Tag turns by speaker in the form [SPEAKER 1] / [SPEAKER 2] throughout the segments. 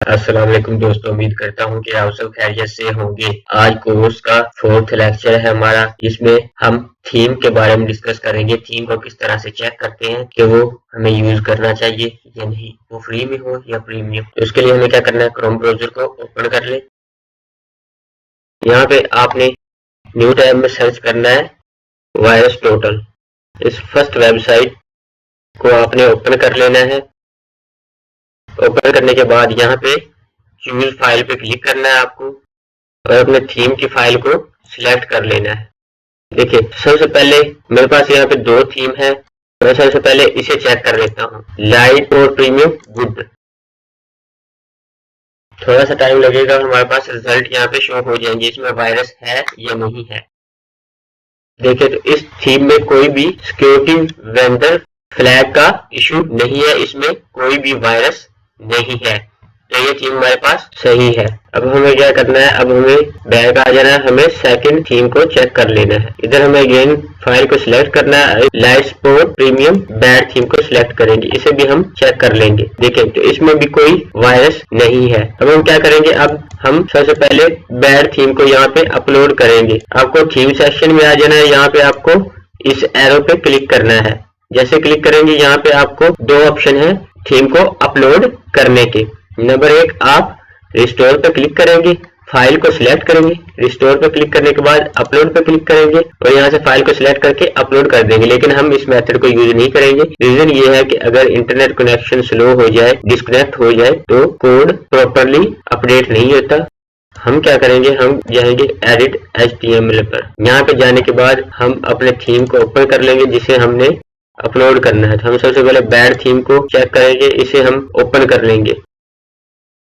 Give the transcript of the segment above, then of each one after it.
[SPEAKER 1] अस्सलाम वालेकुम दोस्तों, उम्मीद करता हूँ कि आप सब खैरियत से होंगे। आज कोर्स का 4th लेक्चर है हमारा। इसमें हम थीम के बारे में डिस्कस करेंगे। थीम को किस तरह से चेक करते हैं कि वो हमें यूज करना चाहिए या नहीं, वो फ्री में हो या प्रीमियम। तो उसके लिए हमें क्या करना है, क्रोम ब्राउजर को ओपन कर ले। यहाँ पे आपने न्यू टैब में सर्च करना है वायरस टोटल। इस फर्स्ट वेबसाइट को आपने ओपन कर लेना है। ओपन करने के बाद यहाँ पे चूज फाइल पे क्लिक करना है आपको और अपने थीम की फाइल को सिलेक्ट कर लेना है। देखिए, सबसे पहले मेरे पास यहाँ पे 2 थीम है। मैं सबसे पहले इसे चेक कर लेता हूँ, लाइट और प्रीमियम गुड। थोड़ा सा टाइम लगेगा, हमारे पास रिजल्ट यहाँ पे शो हो जाएंगे इसमें वायरस है या नहीं है। देखिए, तो इस थीम में कोई भी सिक्योरिटी वेंडर फ्लैग का इशू नहीं है, इसमें कोई भी वायरस नहीं है। तो ये थीम हमारे पास सही है। अब हमें क्या करना है, अब हमें बैक आ जाना है, हमें सेकंड थीम को चेक कर लेना है। इधर हमें अगेन फाइल को सिलेक्ट करना है, light sport premium bad theme को सिलेक्ट करेंगे, इसे भी हम चेक कर लेंगे। देखें, तो इसमें भी कोई वायरस नहीं है। अब हम क्या करेंगे, अब हम सबसे पहले बैड थीम को यहाँ पे अपलोड करेंगे। आपको थीम सेक्शन में आ जाना है, यहाँ पे आपको इस एरो पे क्लिक करना है। जैसे क्लिक करेंगे, यहाँ पे आपको 2 ऑप्शन है थीम को अपलोड करने के। नंबर 1, आप रिस्टोर पर क्लिक करेंगे, फाइल को सिलेक्ट करेंगे, रिस्टोर पर क्लिक करने के बाद अपलोड पर क्लिक करेंगे और यहाँ से फाइल को सिलेक्ट करके अपलोड कर देंगे। लेकिन हम इस मेथड को यूज नहीं करेंगे। रीजन ये है कि अगर इंटरनेट कनेक्शन स्लो हो जाए, डिस्कनेक्ट हो जाए, तो कोड प्रॉपरली अपडेट नहीं होता। हम क्या करेंगे, हम जाएंगे एडिट HTML पर। यहाँ पे जाने के बाद हम अपने थीम को ओपन कर लेंगे जिसे हमने अपलोड करना है। तो हम सबसे पहले बैड थीम को चेक करेंगे, इसे हम ओपन कर लेंगे।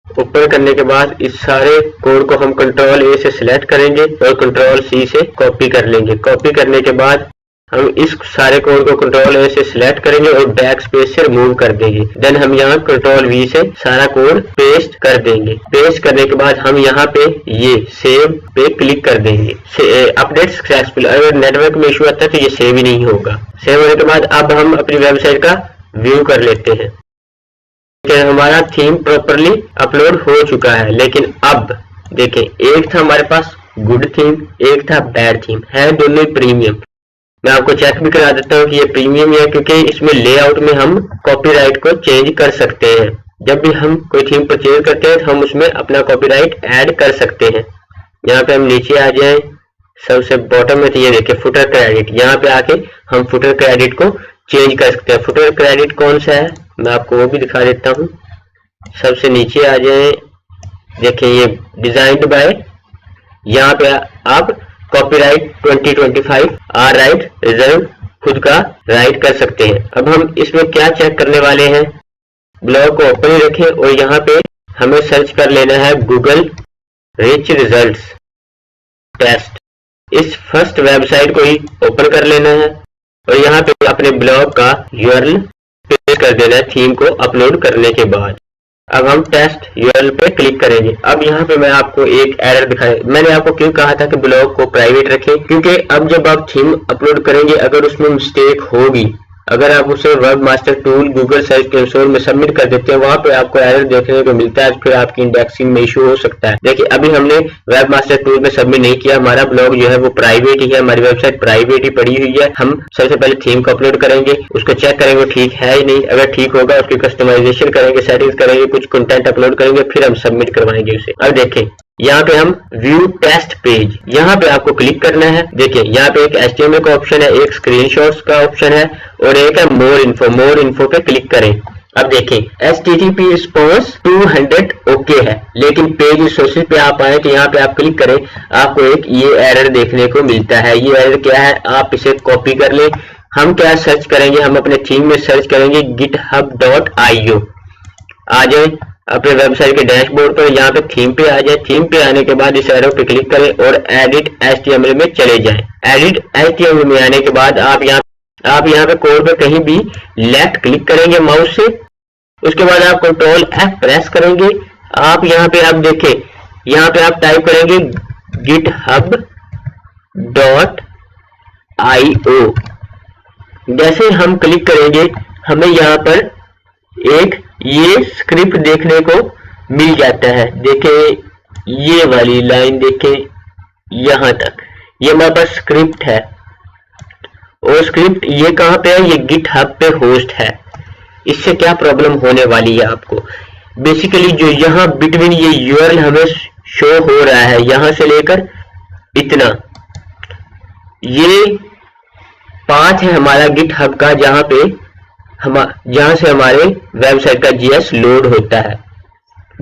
[SPEAKER 1] ओपन करने के बाद इस सारे कोड को हम कंट्रोल A से सिलेक्ट करेंगे और कंट्रोल C से कॉपी कर लेंगे। कॉपी करने के बाद हम इस सारे कोड को कंट्रोल A से सिलेक्ट करेंगे और बैक स्पेस से रिमूव कर देंगे। देन हम यहाँ कंट्रोल V से सारा कोड पेस्ट कर देंगे। पेस्ट करने के बाद हम यहाँ पे ये सेव पे क्लिक कर देंगे। Update successful. अगर नेटवर्क में इशू आता है तो ये सेव ही नहीं होगा। सेव होने के बाद अब हम अपनी वेबसाइट का व्यू कर लेते हैं कि हमारा थीम प्रॉपरली अपलोड हो चुका है। लेकिन अब देखें, एक था हमारे पास गुड थीम, एक था बैड थीम, है दोनों प्रीमियम। मैं आपको चेक भी करा देता हूँ कि ये प्रीमियम है, क्योंकि इसमें लेआउट में हम कॉपीराइट को चेंज कर सकते हैं। जब भी हम कोई थीम परचेज करते हैं तो हम उसमें अपना कॉपीराइट ऐड कर सकते हैं। यहाँ पे हम नीचे आ जाए, सबसे बॉटम में तो ये देखिए फुटर क्रेडिट। यहाँ पे आके हम फुटर क्रेडिट को चेंज कर सकते हैं। फुटर क्रेडिट कौन सा है मैं आपको वो भी दिखा देता हूँ। सबसे नीचे आ जाए, देखिए ये डिजाइन्ड बाय, यहाँ पे आप कॉपीराइट 2025 आर राइट रिजर्व खुद का राइट कर सकते हैं। अब हम इसमें क्या चेक करने वाले हैं, ब्लॉग को ओपन ही रखें और यहाँ पे हमें सर्च कर लेना है गूगल रिच रिजल्ट्स टेस्ट। इस फर्स्ट वेबसाइट को ही ओपन कर लेना है और यहाँ पे अपने ब्लॉग का URL पेस्ट कर देना है थीम को अपलोड करने के बाद। अब हम टेस्ट URL पे क्लिक करेंगे। अब यहाँ पे मैं आपको एक एरर दिखाया। मैंने आपको क्यों कहा था कि ब्लॉग को प्राइवेट रखें, क्योंकि अब जब आप थीम अपलोड करेंगे, अगर उसमें मिस्टेक होगी, अगर आप उसे web master tool Google search console में सबमिट कर देते हैं, वहां पे आपको एरर देखने को मिलता है, फिर आपकी इंडेक्सिंग में इशू हो सकता है। देखिए, अभी हमने वेब मास्टर टूल में सबमिट नहीं किया, हमारा ब्लॉग जो है वो प्राइवेट ही है, हमारी वेबसाइट प्राइवेट ही पड़ी हुई है। हम सबसे पहले थीम को अपलोड करेंगे, उसको चेक करेंगे ठीक है ही नहीं। अगर ठीक होगा उसकी कस्टमाइजेशन करेंगे, सेटिंग्स करेंगे, कुछ कंटेंट अपलोड करेंगे, फिर हम सबमिट करवाएंगे उसे। अब देखें, यहाँ पे हम व्यू टेस्ट पेज, यहाँ पे आपको क्लिक करना है। देखिए, यहाँ पे एक HTML का ऑप्शन है, एक स्क्रीनशॉट्स का ऑप्शन है और एक है मोर इन्फो। मोर इन्फो पे क्लिक करें। अब देखें, HTTP रिस्पॉन्स 200 ओके है, लेकिन पेज रिसोर्सेज पे आप आए तो यहाँ पे आप क्लिक करें, आपको एक ये एरर देखने को मिलता है। ये एरर क्या है, आप इसे कॉपी कर लें। हम क्या सर्च करेंगे, हम अपने थीम में सर्च करेंगे github.io। आ जाए अपने वेबसाइट के डैशबोर्ड पर, यहाँ पे थीम पे आ जाए। थीम पे आने के बाद इस एरो पे क्लिक करें और एडिट HTML में चले जाएं। एडिट HTML में आने के बाद आप यहाँ पे कोड पे कहीं भी लेफ्ट क्लिक करेंगे माउस से। उसके बाद आप कंट्रोल F प्रेस करेंगे। आप यहाँ पे आप देखें, यहाँ पे आप टाइप करेंगे github.io। जैसे हम क्लिक करेंगे, हमें यहाँ पर एक ये स्क्रिप्ट देखने को मिल जाता है। देखें ये वाली लाइन, देखें यहाँ तक ये हमारे पास स्क्रिप्ट है, और स्क्रिप्ट ये कहाँ पे है, ये गिटहब पे होस्ट है। इससे क्या प्रॉब्लम होने वाली है आपको, बेसिकली जो यहाँ बिटवीन ये यूआरएल हमें शो हो रहा है, यहां से लेकर इतना, ये 5 है हमारा गिटहब का, जहां से हमारे वेबसाइट का जीएस लोड होता है।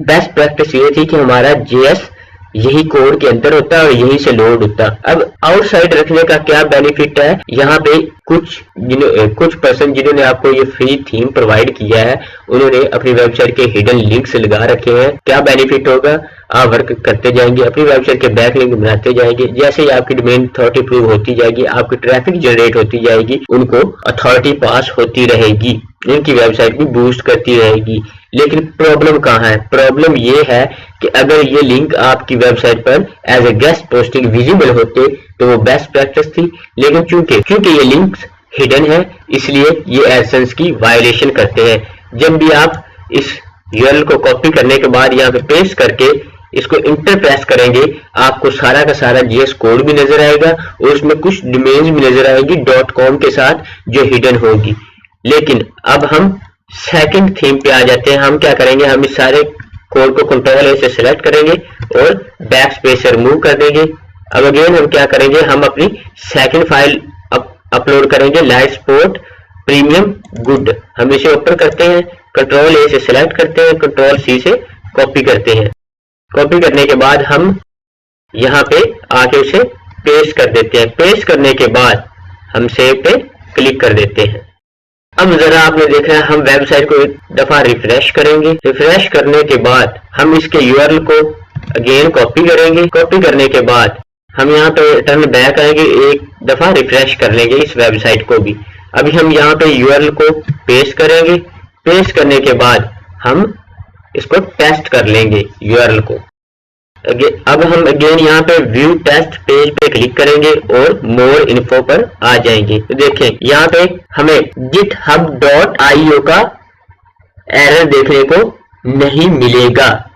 [SPEAKER 1] बेस्ट प्रैक्टिस ये थी कि हमारा जीएस यही कोड के अंदर होता है और यहीं से लोड होता है। अब आउटसाइड रखने का क्या बेनिफिट है, यहाँ पे कुछ पर्सन जिन्होंने आपको ये फ्री थीम प्रोवाइड किया है, उन्होंने अपनी वेबसाइट के हिडन लिंक्स लगा रखे हैं। क्या बेनिफिट होगा, आप वर्क करते जाएंगे, अपनी वेबसाइट के बैक लिंक बनाते जाएंगे, जैसे ही आपकी डोमेन अथॉरिटी प्रूव होती जाएगी, आपकी ट्रैफिक जनरेट होती जाएगी, उनको अथॉरिटी पास होती रहेगी, उनकी वेबसाइट भी बूस्ट करती रहेगी। लेकिन प्रॉब्लम कहाँ है, प्रॉब्लम ये है कि अगर ये लिंक आपकी वेबसाइट पर as a guest posting visible होते तो वो बेस्ट प्रैक्टिस थी, लेकिन क्योंकि ये लिंक्स हिडन है, इसलिए ये एडसेंस की वायलेशन करते हैं। जब भी आप इस यूआरएल को कॉपी करने के बाद यहाँ पे पेस्ट करके इसको इंटर प्रेस करेंगे, आपको सारा का सारा जीएस कोड भी नजर आएगा और उसमें कुछ डोमेन्स भी नजर आएगी .com के साथ जो हिडन होगी। लेकिन अब हम सेकंड थीम पे आ जाते हैं। हम क्या करेंगे, हम इस सारे कोड को कंट्रोल ए से सिलेक्ट करेंगे और बैक स्पेस से रिमूव कर देंगे। अब अगेन हम क्या करेंगे, हम अपनी सेकंड फाइल अपलोड करेंगे, लाइट स्पोर्ट प्रीमियम गुड। हम इसे ओपन करते हैं, कंट्रोल ए से सिलेक्ट करते हैं, कंट्रोल सी से कॉपी करते हैं। कॉपी करने के बाद हम यहाँ पे आके उसे पेस्ट कर देते हैं। पेस्ट करने के बाद हम सेव पे क्लिक कर देते हैं। अब जरा आपने देखा है, हम वेबसाइट को एक दफा रिफ्रेश करेंगे। रिफ्रेश करने के बाद हम इसके यूआरएल को अगेन कॉपी करेंगे। कॉपी करने के बाद हम यहाँ पे रिटर्न बैक आएंगे, एक दफा रिफ्रेश कर लेंगे इस वेबसाइट को भी। अभी हम यहाँ पे यूआरएल को पेस्ट करेंगे। पेस्ट करने के बाद हम इसको टेस्ट कर लेंगे यूआरएल को। अब हम अगेन यहाँ पे व्यू टेस्ट पेज पे क्लिक करेंगे और मोर इन्फो पर आ जाएंगे। तो देखें यहाँ पे हमें github.io का एरर देखने को नहीं मिलेगा।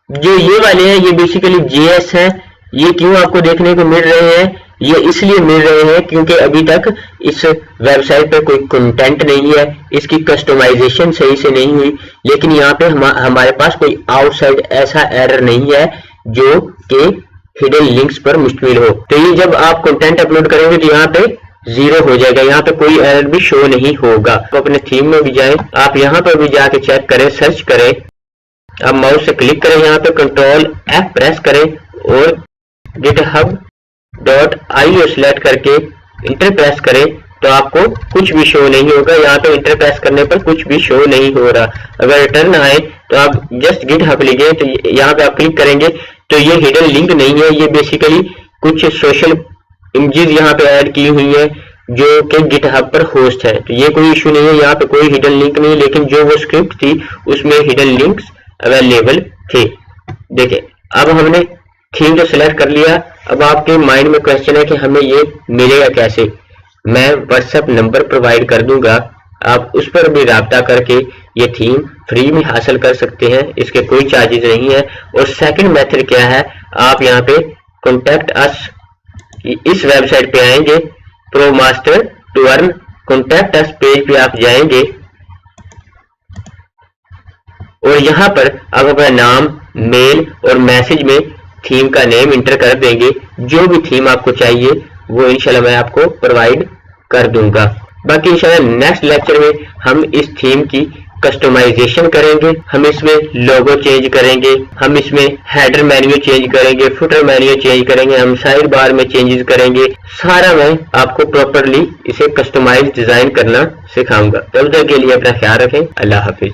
[SPEAKER 1] जो ये वाले हैं ये बेसिकली JS है। ये क्यों आपको देखने को मिल रहे हैं, ये इसलिए मिल रहे हैं क्योंकि अभी तक इस वेबसाइट पे कोई कंटेंट नहीं है, इसकी कस्टमाइजेशन सही से नहीं हुई। लेकिन यहाँ पे हमारे पास कोई आउटसाइड ऐसा एरर नहीं है जो कि हिडन लिंक्स पर मुश्तमिल हो। तो ये जब आप कंटेंट अपलोड करेंगे तो यहाँ पे 0 हो जाएगा, यहाँ पे कोई एरर भी शो नहीं होगा। तो अपने थीम में भी जाएं, आप यहाँ पर भी जाके चेक करें, सर्च करें, आप माउस से क्लिक करें, यहाँ पे कंट्रोल F प्रेस करें और github.io सिलेक्ट करके इंटर प्रेस करें तो आपको कुछ भी शो नहीं होगा। यहाँ पे इंटर प्रेस करने पर कुछ भी शो नहीं हो रहा। अगर रिटर्न आए तो आप जस्ट गिटहब लिखे तो यहाँ पे आप क्लिक करेंगे तो ये हिडन लिंक नहीं है, ये बेसिकली कुछ सोशल इमेजेस यहाँ पे ऐड की हुई है जो कि गिटहब पर होस्ट है। तो ये कोई इशू नहीं है, यहाँ पे कोई हिडन लिंक नहीं, लेकिन जो वो स्क्रिप्ट थी उसमें हिडन लिंक्स अवेलेबल थे। देखिए अब हमने थीम तो सिलेक्ट कर लिया। अब आपके माइंड में क्वेश्चन है कि हमें ये मिलेगा कैसे। मैं व्हाट्सएप नंबर प्रोवाइड कर दूंगा, आप उस पर भी राब्ता करके ये थीम फ्री में हासिल कर सकते हैं, इसके कोई चार्जेस नहीं है। और सेकंड मेथड क्या है, आप यहाँ पे कॉन्टैक्ट अस इस वेबसाइट पे आएंगे, pro master to earn contact us page पे आप जाएंगे और यहाँ पर आप अपना नाम, मेल और मैसेज में थीम का नेम इंटर कर देंगे। जो भी थीम आपको चाहिए वो इंशाल्लाह मैं आपको प्रोवाइड कर दूंगा। बाकी इंशाल्लाह नेक्स्ट लेक्चर में हम इस थीम की कस्टमाइजेशन करेंगे, हम इसमें लोगो चेंज करेंगे, हम इसमें हेडर मेन्यू चेंज करेंगे, फुटर मेन्यू चेंज करेंगे, हम साइड बार में चेंजेस करेंगे। सारा मैं आपको प्रॉपरली इसे कस्टमाइज डिजाइन करना सिखाऊंगा। तब तक के लिए अपना ख्याल रखें। अल्लाह हाफिज।